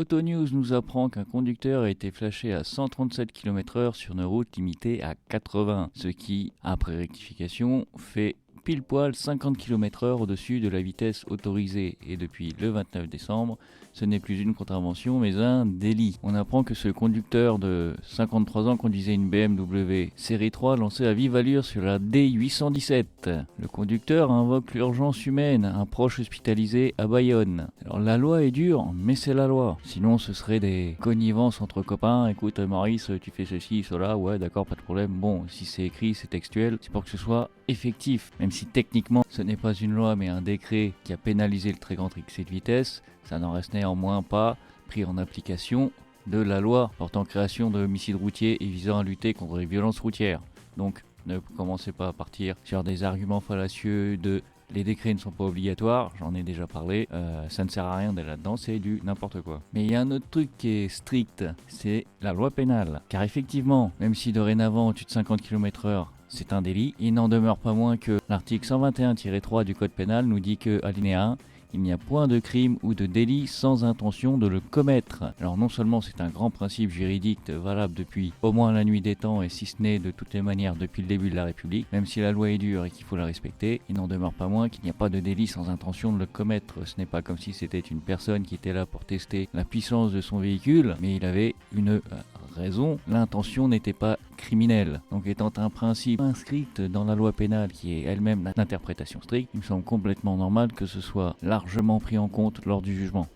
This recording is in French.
Autonews nous apprend qu'un conducteur a été flashé à 137 km/h sur une route limitée à 80, ce qui, après rectification, fait pile poil 50 km/h au-dessus de la vitesse autorisée. Et depuis le 29 décembre, ce n'est plus une contravention mais un délit. On apprend que ce conducteur de 53 ans conduisait une BMW série 3 lancée à vive allure sur la D817. Le conducteur invoque l'urgence humaine, un proche hospitalisé à Bayonne. Alors la loi est dure, mais c'est la loi. Sinon ce serait des connivences entre copains. Écoute Maurice, tu fais ceci, cela, ouais d'accord, pas de problème. Bon, si c'est écrit, c'est textuel, c'est pour que ce soit effectif. Même si techniquement ce n'est pas une loi mais un décret qui a pénalisé le très grand excès de vitesse, ça n'en reste néanmoins pas pris en application de la loi portant création de l'homicide routier et visant à lutter contre les violences routières. Donc ne commencez pas à partir sur des arguments fallacieux de les décrets ne sont pas obligatoires, j'en ai déjà parlé, ça ne sert à rien d'aller là-dedans, c'est du n'importe quoi. Mais il y a un autre truc qui est strict, c'est la loi pénale. Car effectivement, même si dorénavant au-dessus de 50 km/h, c'est un délit, il n'en demeure pas moins que l'article 121-3 du Code pénal nous dit que, alinéa 1, il n'y a point de crime ou de délit sans intention de le commettre. Alors non seulement c'est un grand principe juridique valable depuis au moins la nuit des temps et si ce n'est de toutes les manières depuis le début de la République, même si la loi est dure et qu'il faut la respecter, il n'en demeure pas moins qu'il n'y a pas de délit sans intention de le commettre. Ce n'est pas comme si c'était une personne qui était là pour tester la puissance de son véhicule, mais il avait une raison, l'intention n'était pas criminelle. Donc étant un principe inscrit dans la loi pénale qui est elle-même d'interprétation stricte, il me semble complètement normal que ce soit largement pris en compte lors du jugement.